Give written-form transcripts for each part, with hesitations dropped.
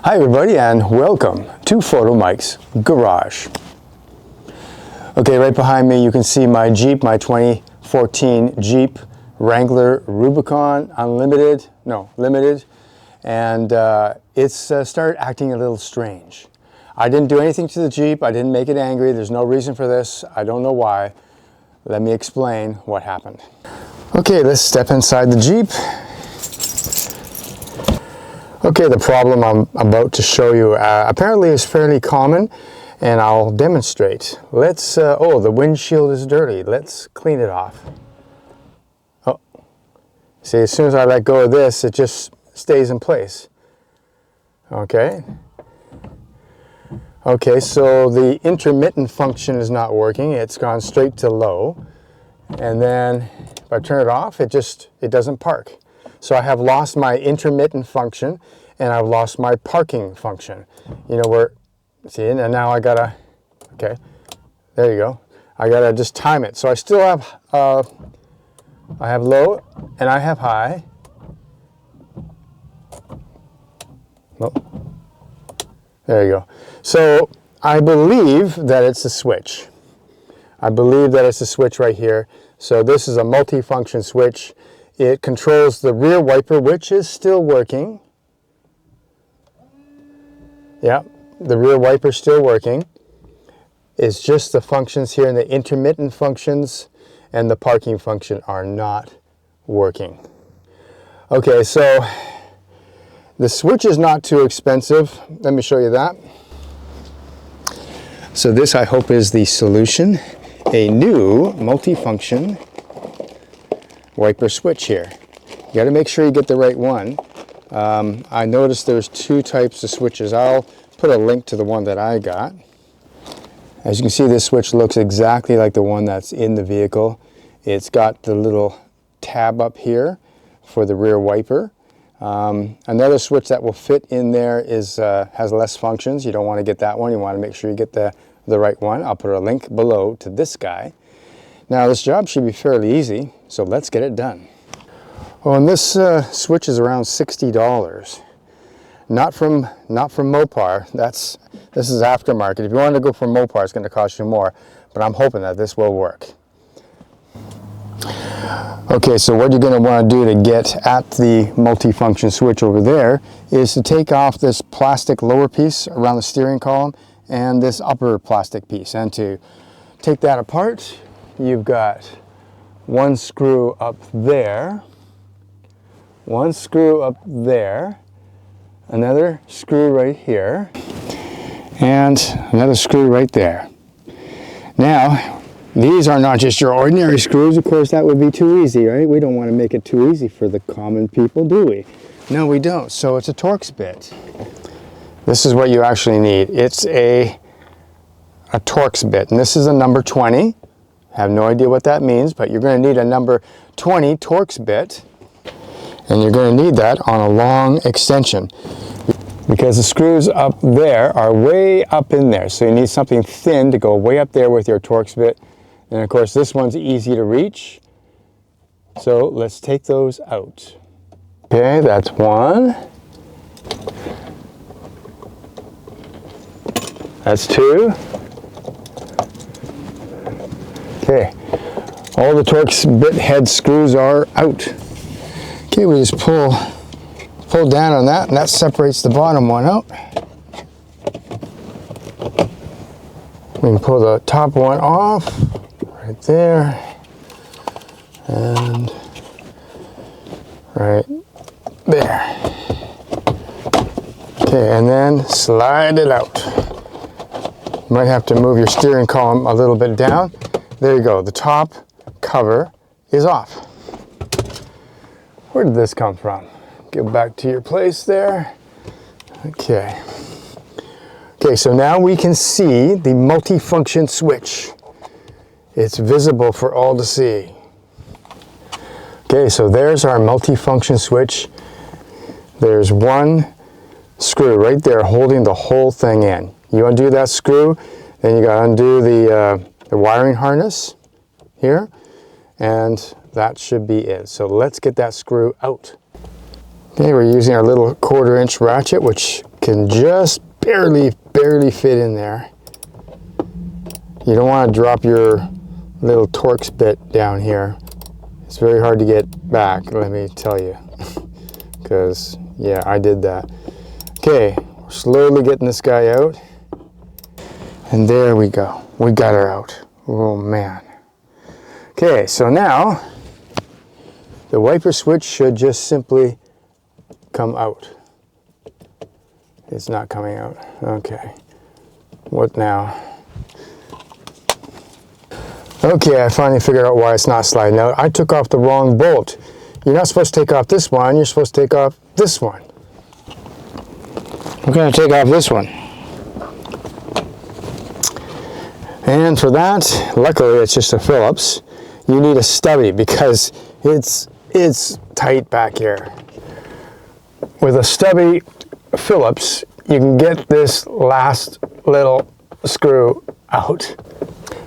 Hi everybody and welcome to Photomikes Garage. Okay, right behind me you can see my Jeep, my 2014 Jeep Wrangler Rubicon limited, and it's started acting a little strange. I didn't do anything to the Jeep, I didn't make it angry, there's no reason for this, I don't know why. Let me explain what happened. Okay, let's step inside the Jeep. Okay, the problem I'm about to show you apparently is fairly common, and I'll demonstrate. Let's, oh, the windshield is dirty. Let's clean it off. Oh, see, as soon as I let go of this, it just stays in place. Okay. Okay, so the intermittent function is not working. It's gone straight to low. And then if I turn it off, it doesn't park. So I have lost my intermittent function and I've lost my parking function. You know, where, see, and now I gotta, okay, there you go. I gotta just time it. So I still have, I have low and I have high. Oh, there you go. So I believe that it's a switch. I believe that it's a switch right here. So this is a multi-function switch. It controls the rear wiper, which is still working. Yeah, the rear wiper is still working. It's just the functions here, and the intermittent functions and the parking function are not working. Okay, so the switch is not too expensive. Let me show you that. So this, I hope, is the solution. A new multi-function wiper switch here. You got to make sure you get the right one. I noticed there's two types of switches. I'll put a link to the one that I got. As you can see, this switch looks exactly like the one that's in the vehicle. It's got the little tab up here for the rear wiper. Another switch that will fit in there is has less functions. You don't want to get that one. You want to make sure you get the right one. I'll put a link below to this guy. Now this job should be fairly easy, so let's get it done. Well, and this switch is around $60. Not from Mopar. This is aftermarket. If you want to go for Mopar, it's going to cost you more, but I'm hoping that this will work. Okay, so what you're going to want to do to get at the multi-function switch over there is to take off this plastic lower piece around the steering column and this upper plastic piece. And to take that apart, you've got one screw up there, one screw up there, another screw right here, and another screw right there. Now, these are not just your ordinary screws. Of course, that would be too easy, right? We don't want to make it too easy for the common people, do we? No, we don't. So it's a Torx bit. This is what you actually need. It's a Torx bit, and this is a number 20. I have no idea what that means, but you're going to need a number 20 Torx bit, and you're going to need that on a long extension because the screws up there are way up in there. So you need something thin to go way up there with your Torx bit. And of course, this one's easy to reach. So let's take those out. Okay, that's one. That's two. Okay, all the Torx bit head screws are out. Okay, we just pull down on that, and that separates the bottom one out. We can pull the top one off, right there, and right there. Okay, and then slide it out. You might have to move your steering column a little bit down. There you go, the top cover is off. Where did this come from? Get back to your place there. Okay. Okay, so now we can see the multi-function switch. It's visible for all to see. Okay, so there's our multi-function switch. There's one screw right there holding the whole thing in. You undo that screw, then you gotta undo the wiring harness here, and that should be it. So let's get that screw out. Okay, we're using our little 1/4 inch ratchet, which can just barely fit in there. You don't want to drop your little Torx bit down here. It's very hard to get back, let me tell you. Because, yeah, I did that. Okay, we're slowly getting this guy out. And there we go. We got her out. Oh, man. Okay, so now the wiper switch should just simply come out. It's not coming out. Okay. What now? Okay, I finally figured out why it's not sliding out. I took off the wrong bolt. You're not supposed to take off this one, you're supposed to take off this one. I'm going to take off this one. And for that, luckily it's just a Phillips. You need a stubby because it's tight back here. With a stubby Phillips, you can get this last little screw out.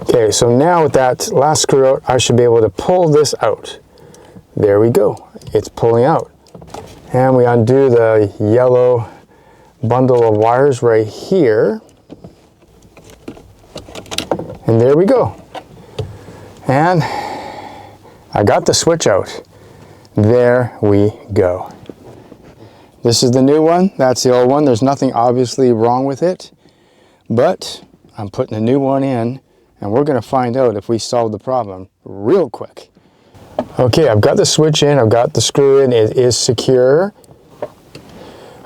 Okay, so now with that last screw out, I should be able to pull this out. There we go, it's pulling out. And we undo the yellow bundle of wires right here. And there we go. And I got the switch out. There we go. This is the new one, that's the old one. There's nothing obviously wrong with it, but I'm putting a new one in, and we're going to find out if we solve the problem real quick. Okay, I've got the switch in, I've got the screw in, it is secure.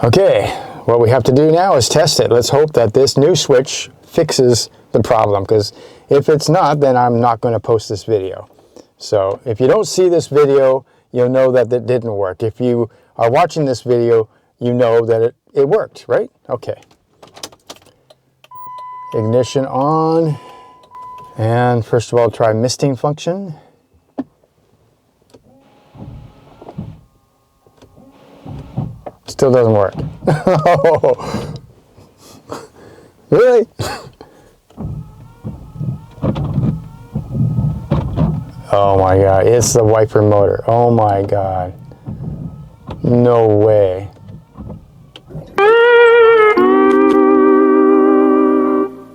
Okay, what we have to do now is test it. Let's hope that this new switch fixes the problem, because if it's not, then I'm not going to post this video. So if you don't see this video, you'll know that it didn't work. If you are watching this video, you know that it worked, right? Okay. Ignition on. And first of all, try misting function. Still doesn't work. Really? Oh my God, it's the wiper motor. Oh my God. No way.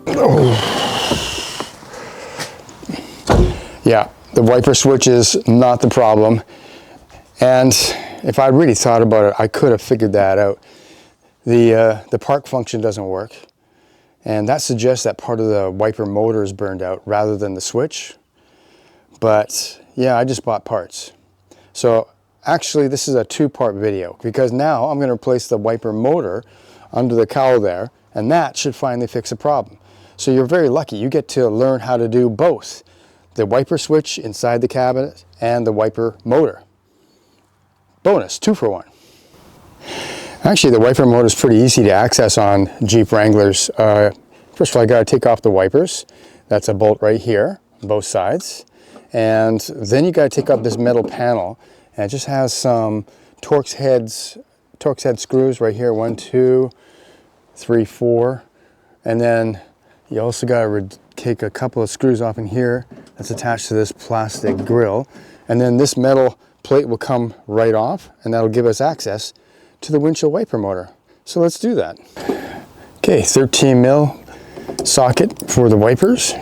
Oh. Yeah, the wiper switch is not the problem. And if I really thought about it, I could have figured that out. The park function doesn't work. And that suggests that part of the wiper motor is burned out rather than the switch. But yeah, I just bought parts. So actually this is a two-part video, because now I'm going to replace the wiper motor under the cowl there, and that should finally fix the problem. So you're very lucky. You get to learn how to do both. The wiper switch inside the cabinet and the wiper motor. Bonus, 2 for 1. Actually, the wiper motor is pretty easy to access on Jeep Wranglers. First of all, I got to take off the wipers. That's a bolt right here, on both sides. And then you got to take up this metal panel, and it just has some Torx head screws right here. 1, 2, 3, 4, and then you also got to take a couple of screws off in here that's attached to this plastic grill, and then this metal plate will come right off, and that'll give us access to the windshield wiper motor. So let's do that. Okay, 13 mil socket for the wipers.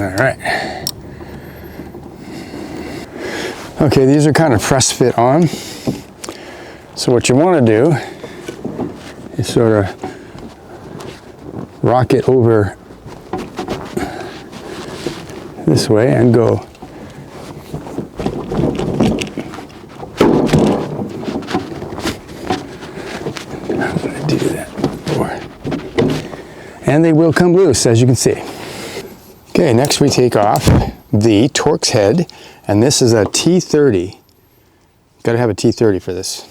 All right. Okay, these are kind of press fit on. So what you want to do is sort of rock it over this way and go. How do I do that? And they will come loose, as you can see. Okay, next we take off the Torx head, and this is a T30. Got to have a T30 for this.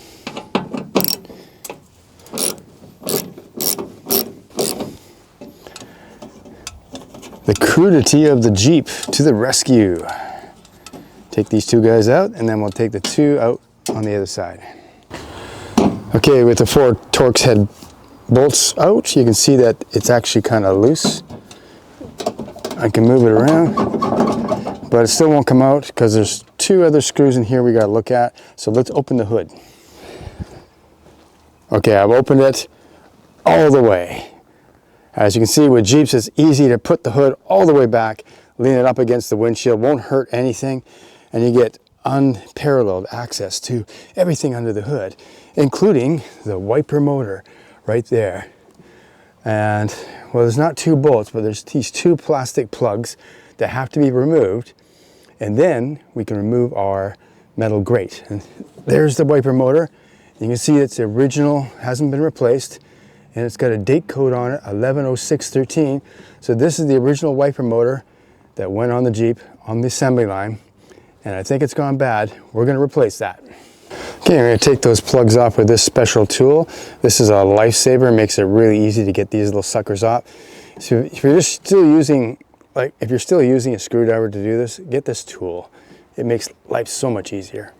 The crudity of the Jeep to the rescue. Take these two guys out, and then we'll take the two out on the other side. Okay, with the 4 Torx head bolts out, you can see that it's actually kind of loose. I can move it around, but it still won't come out because there's two other screws in here we got to look at. So let's open the hood. Okay, I've opened it all the way. As you can see with Jeeps, it's easy to put the hood all the way back, lean it up against the windshield, won't hurt anything, and you get unparalleled access to everything under the hood, including the wiper motor right there. And well, there's not two bolts, but there's these two plastic plugs that have to be removed, and then we can remove our metal grate. And there's the wiper motor. You can see it's original, hasn't been replaced, and it's got a date code on it, 110613. So this is the original wiper motor that went on the Jeep on the assembly line, and I think it's gone bad. We're going to replace that. Okay, I'm going to take those plugs off with this special tool. This is a lifesaver. It makes it really easy to get these little suckers off. So if you're just still using, if you're still using a screwdriver to do this, get this tool. It makes life so much easier.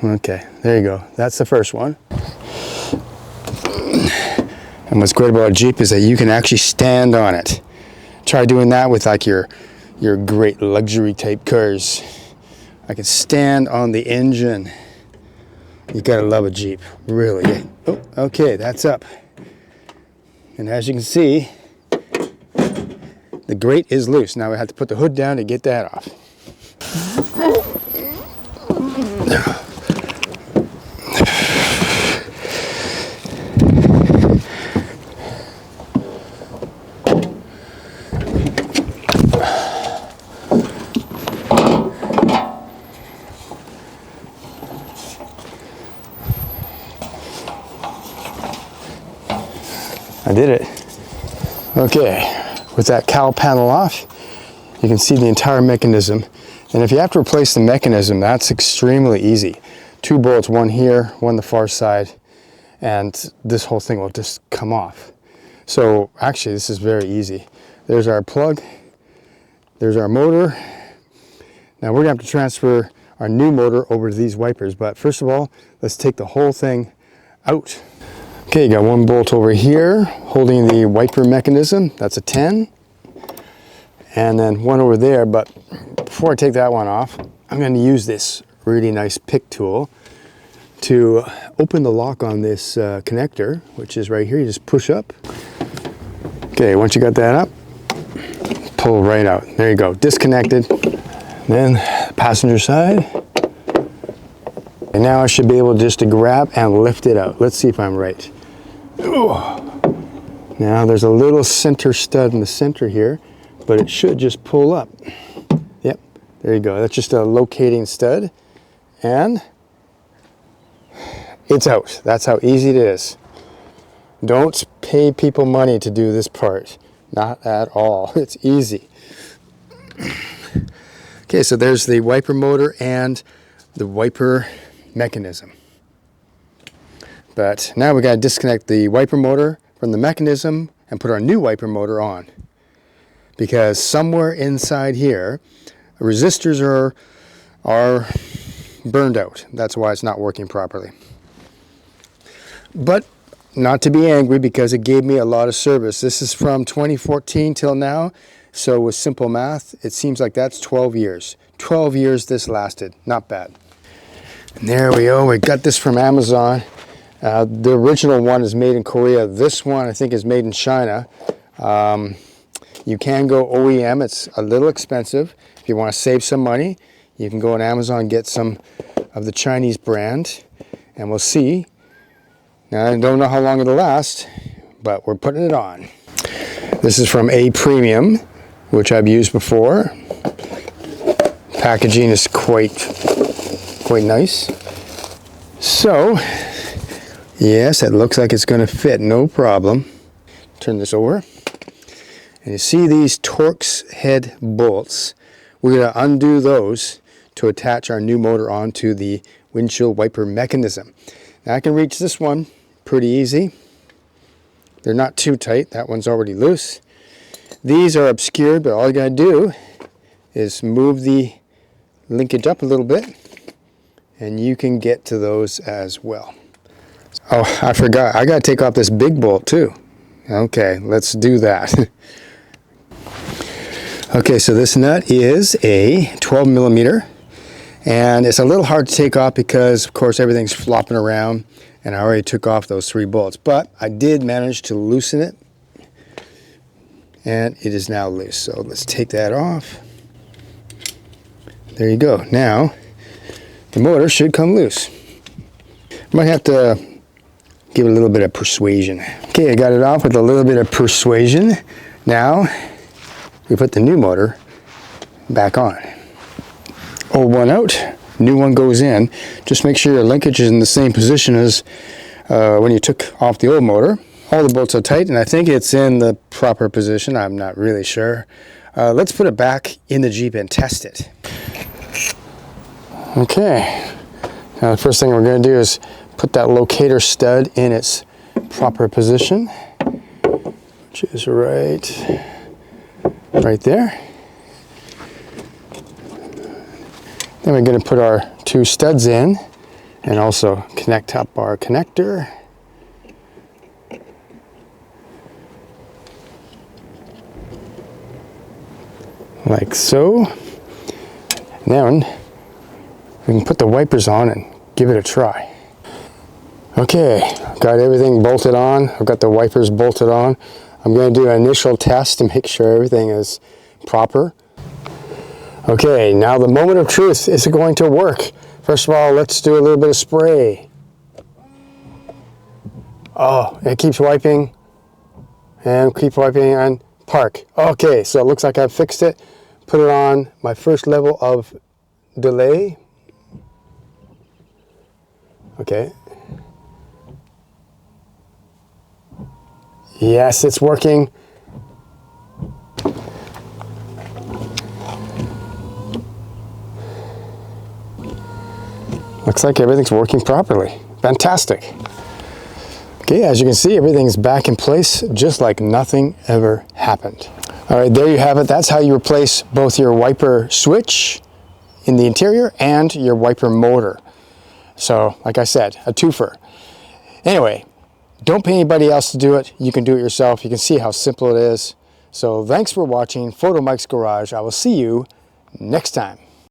Okay, there you go. That's the first one. And what's great about a Jeep is that you can actually stand on it. Try doing that with like your great luxury type cars. I can stand on the engine. You gotta love a Jeep, really. Oh, okay, that's up. And as you can see, the grate is loose. Now we have to put the hood down to get that off. I did it. Okay, with that cowl panel off, you can see the entire mechanism. And if you have to replace the mechanism, that's extremely easy. Two bolts, one here, one the far side, and this whole thing will just come off. So actually, this is very easy. There's our plug, there's our motor. Now we're gonna have to transfer our new motor over to these wipers, but first of all, let's take the whole thing out. Okay, you got one bolt over here holding the wiper mechanism. That's a 10. And then one over there, but before I take that one off, I'm going to use this really nice pick tool to open the lock on this connector, which is right here. You just push up. Okay, once you got that up, pull right out. There you go, disconnected. Then passenger side. And now I should be able just to grab and lift it out. Let's see if I'm right. Ooh. Now there's a little center stud in the center here, but it should just pull up. Yep, there you go. That's just a locating stud, and it's out. That's how easy it is. Don't pay people money to do this part. Not at all. It's easy. Okay, so there's the wiper motor and the wiper mechanism. But now we got to disconnect the wiper motor from the mechanism and put our new wiper motor on. Because somewhere inside here, resistors are burned out. That's why it's not working properly. But not to be angry, because it gave me a lot of service. This is from 2014 till now. So with simple math, it seems like that's 12 years. 12 years this lasted. Not bad. And there we go. We got this from Amazon. The original one is made in Korea. This one I think is made in China. You can go OEM. It's a little expensive. If you want to save some money, you can go on Amazon and get some of the Chinese brand, and we'll see. Now I don't know how long it'll last, but we're putting it on. This is from A Premium, which I've used before. Packaging is quite nice. So, yes, it looks like it's going to fit, no problem. Turn this over. And you see these Torx head bolts. We're going to undo those to attach our new motor onto the windshield wiper mechanism. Now I can reach this one pretty easy. They're not too tight. That one's already loose. These are obscured, but all you got to do is move the linkage up a little bit, and you can get to those as well. Oh, I forgot. I got to take off this big bolt too. Okay, let's do that. Okay, so this nut is a 12 millimeter, and it's a little hard to take off because, of course, everything's flopping around, and I already took off those 3 bolts, but I did manage to loosen it, and it is now loose. So let's take that off. There you go. Now the motor should come loose. Might have to give it a little bit of persuasion. Okay, I got it off with a little bit of persuasion. Now we put the new motor back on. Old one out, new one goes in. Just make sure your linkage is in the same position as when you took off the old motor. All the bolts are tight, and I think it's in the proper position. I'm not really sure. Let's put it back in the Jeep and test it. Okay, now the first thing we're going to do is put that locator stud in its proper position, which is right there. Then we're going to put our 2 studs in and also connect up our connector. Like so. Then we can put the wipers on and give it a try. Okay, got everything bolted on. I've got the wipers bolted on. I'm going to do an initial test to make sure everything is proper. Okay, now the moment of truth. Is it going to work? First of all, let's do a little bit of spray. Oh, it keeps wiping and keep wiping and park. Okay, so it looks like I've fixed it. Put it on my first level of delay. Okay. Yes, it's working. Looks like everything's working properly. Fantastic. Okay, as you can see, everything's back in place just like nothing ever happened. All right, there you have it. That's how you replace both your wiper switch in the interior and your wiper motor. So, like I said, a twofer. Anyway, don't pay anybody else to do it. You can do it yourself. You can see how simple it is. So, thanks for watching Photomikes Garage. I will see you next time.